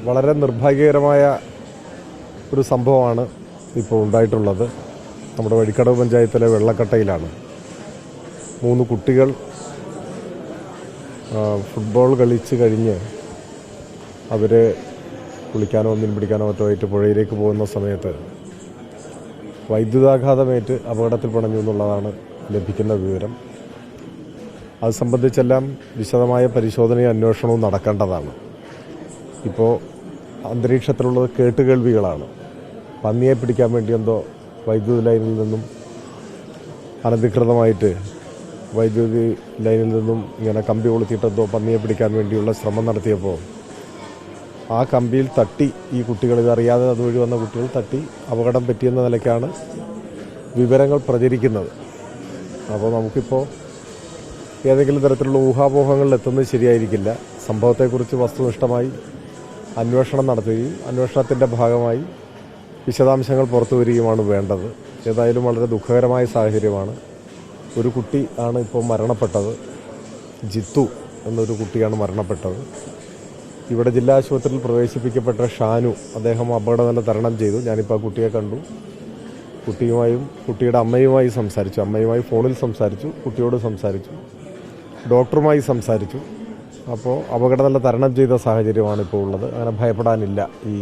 വളരെ നിർഭാഗ്യകരമായ ഒരു സംഭവമാണ് ഇപ്പോൾ ഉണ്ടായിട്ടുള്ളത്. നമ്മുടെ വഴിക്കടവ് പഞ്ചായത്തിലെ വെള്ളക്കട്ടയിലാണ് 3 കുട്ടികൾ ഫുട്ബോൾ കളിച്ച് കഴിഞ്ഞ് അവർ കുളിക്കാനോ മീൻ പിടിക്കാനോ മറ്റോ ആയിട്ട് പുഴയിലേക്ക് പോകുന്ന സമയത്ത് വൈദ്യുതാഘാതമേറ്റ് അപകടത്തിൽ പിണഞ്ഞു എന്നുള്ളതാണ് ലഭിക്കുന്ന വിവരം. അത് സംബന്ധിച്ചെല്ലാം വിശദമായ പരിശോധനയും അന്വേഷണവും നടക്കേണ്ടതാണ്. ഇപ്പോൾ അന്തരീക്ഷത്തിലുള്ളത് കേട്ടുകേൾവികളാണ്. പന്നിയെ പിടിക്കാൻ വേണ്ടി എന്തോ വൈദ്യുതി ലൈനിൽ നിന്നും അനധികൃതമായിട്ട് വൈദ്യുതി ലൈനിൽ നിന്നും ഇങ്ങനെ കമ്പി കൊളുത്തിയിട്ടെന്തോ പന്നിയെ പിടിക്കാൻ വേണ്ടിയുള്ള ശ്രമം നടത്തിയപ്പോൾ ആ കമ്പിയിൽ തട്ടി ഈ കുട്ടികൾ, ഇതറിയാതെ അതുവഴി വന്ന കുട്ടികൾ തട്ടി അപകടം പറ്റിയെന്ന നിലയ്ക്കാണ് വിവരങ്ങൾ പ്രചരിക്കുന്നത്. അപ്പോൾ നമുക്കിപ്പോൾ ഏതെങ്കിലും തരത്തിലുള്ള ഊഹാപോഹങ്ങളിൽ എത്തുന്നത് ശരിയായിരിക്കില്ല. സംഭവത്തെക്കുറിച്ച് വസ്തുനിഷ്ഠമായി അന്വേഷണം നടത്തുകയും അന്വേഷണത്തിൻ്റെ ഭാഗമായി വിശദാംശങ്ങൾ പുറത്തു വരികയുമാണ് വേണ്ടത്. ഏതായാലും വളരെ ദുഃഖകരമായ സാഹചര്യമാണ്. ഒരു കുട്ടി ആണ് ഇപ്പോൾ മരണപ്പെട്ടത്. ജിത്തു എന്നൊരു കുട്ടിയാണ് മരണപ്പെട്ടത്. ഇവിടെ ജില്ലാ ആശുപത്രിയിൽ പ്രവേശിപ്പിക്കപ്പെട്ട ഷാനു, അദ്ദേഹം അപകടനില തരണം ചെയ്തു. ഞാനിപ്പോൾ ആ കുട്ടിയെ കണ്ടു. കുട്ടിയുമായും കുട്ടിയുടെ അമ്മയുമായി സംസാരിച്ചു. അമ്മയുമായി ഫോണിൽ സംസാരിച്ചു, കുട്ടിയോട് സംസാരിച്ചു, ഡോക്ടറുമായി സംസാരിച്ചു. അപ്പോൾ അപകടനില തരണം ചെയ്ത സാഹചര്യമാണ് ഇപ്പോൾ ഉള്ളത്. അങ്ങനെ ഭയപ്പെടാനില്ല ഈ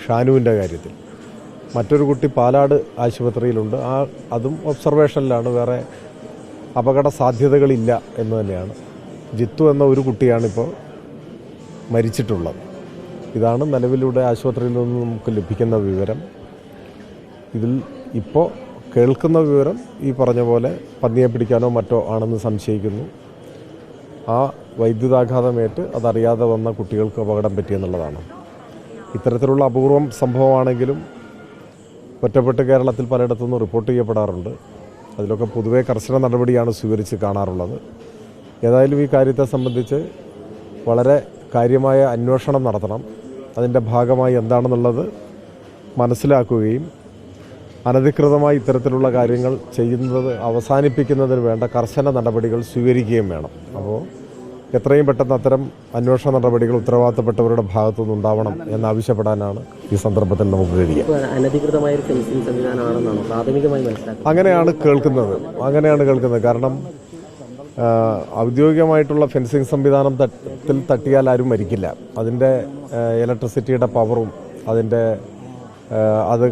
ഷാനുവിൻ്റെ കാര്യത്തിൽ. മറ്റൊരു കുട്ടി പാലാട് ആശുപത്രിയിലുണ്ട്. അതും ഒബ്സർവേഷനിലാണ്. വേറെ അപകട സാധ്യതകളില്ല എന്ന് തന്നെയാണ്. ജിത്തു എന്ന ഒരു കുട്ടിയാണിപ്പോൾ മരിച്ചിട്ടുള്ളത്. ഇതാണ് നിലവിലൂടെ ആശുപത്രിയിൽ നിന്ന് നമുക്ക് ലഭിക്കുന്ന വിവരം. ഇതിൽ ഇപ്പോൾ കേൾക്കുന്ന വിവരം ഈ പറഞ്ഞ പോലെ പന്നിയെ പിടിക്കാനോ മറ്റോ ആണെന്ന് സംശയിക്കുന്നു. ആ വൈദ്യുതാഘാതമേറ്റ് അതറിയാതെ വന്ന കുട്ടികൾക്ക് അപകടം പറ്റിയെന്നുള്ളതാണ്. ഇത്തരത്തിലുള്ള അപൂർവം സംഭവമാണെങ്കിലും ഒറ്റപ്പെട്ട് കേരളത്തിൽ പലയിടത്തുനിന്നും റിപ്പോർട്ട് ചെയ്യപ്പെടാറുണ്ട്. അതിലൊക്കെ പൊതുവെ കർശന നടപടിയാണ് സ്വീകരിച്ച് കാണാറുള്ളത്. ഏതായാലും ഈ കാര്യത്തെ സംബന്ധിച്ച് വളരെ കാര്യമായ അന്വേഷണം നടത്തണം. അതിൻ്റെ ഭാഗമായി എന്താണെന്നുള്ളത് മനസ്സിലാക്കുകയും അനധികൃതമായി ഇത്തരത്തിലുള്ള കാര്യങ്ങൾ ചെയ്യുന്നത് അവസാനിപ്പിക്കുന്നതിന് വേണ്ട കർശന നടപടികൾ സ്വീകരിക്കുകയും വേണം. അപ്പോൾ എത്രയും പെട്ടെന്ന് അത്തരം അന്വേഷണ നടപടികൾ ഉത്തരവാദിത്തപ്പെട്ടവരുടെ ഭാഗത്തുനിന്ന് ഉണ്ടാവണം എന്നാവശ്യപ്പെടാനാണ് ഈ സന്ദർഭത്തിൽ നമുക്ക് കഴിയുക. അങ്ങനെയാണ് കേൾക്കുന്നത്. കാരണം ഔദ്യോഗികമായിട്ടുള്ള ഫെൻസിങ് സംവിധാനത്തിൽ തട്ടിയാൽ ആരും മരിക്കില്ല. അതിൻ്റെ ഇലക്ട്രിസിറ്റിയുടെ പവറും അത്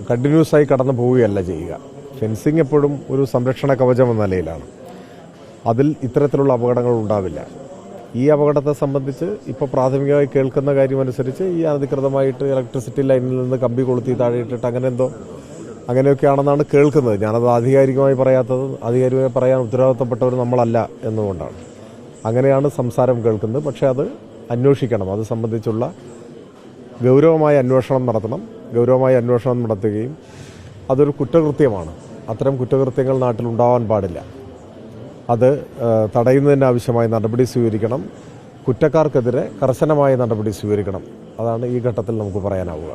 കണ്ടിന്യൂസായി കടന്നു പോവുകയല്ല ചെയ്യുക. ഫെൻസിങ് എപ്പോഴും ഒരു സംരക്ഷണ കവചം എന്ന നിലയിലാണ്. അതിൽ ഇത്തരത്തിലുള്ള അപകടങ്ങൾ ഉണ്ടാവില്ല. ഈ അപകടത്തെ സംബന്ധിച്ച് ഇപ്പോൾ പ്രാഥമികമായി കേൾക്കുന്ന കാര്യമനുസരിച്ച് ഈ അനധികൃതമായിട്ട് ഇലക്ട്രിസിറ്റി ലൈനിൽ നിന്ന് കമ്പി കൊളുത്തി താഴെയിട്ടിട്ട് അങ്ങനെയൊക്കെയാണെന്നാണ് കേൾക്കുന്നത്. ഞാനത് ആധികാരികമായി പറയാൻ ഉത്തരവാദിത്തപ്പെട്ടവർ നമ്മളല്ല എന്നുകൊണ്ടാണ് അങ്ങനെയാണ് സംസാരം കേൾക്കുന്നത്. പക്ഷേ അത് അന്വേഷിക്കണം. അത് സംബന്ധിച്ചുള്ള ഗൗരവമായ അന്വേഷണം നടത്തണം. ഗൗരവമായ അന്വേഷണം നടത്തുകയും അതൊരു കുറ്റകൃത്യമാണ്. അത്തരം കുറ്റകൃത്യങ്ങൾ നാട്ടിലുണ്ടാവാൻ പാടില്ല. അത് തടയുന്നതിനാവശ്യമായ നടപടി സ്വീകരിക്കണം. കുറ്റക്കാർക്കെതിരെ കർശനമായ നടപടി സ്വീകരിക്കണം. അതാണ് ഈ ഘട്ടത്തിൽ നമുക്ക് പറയാനാവുക.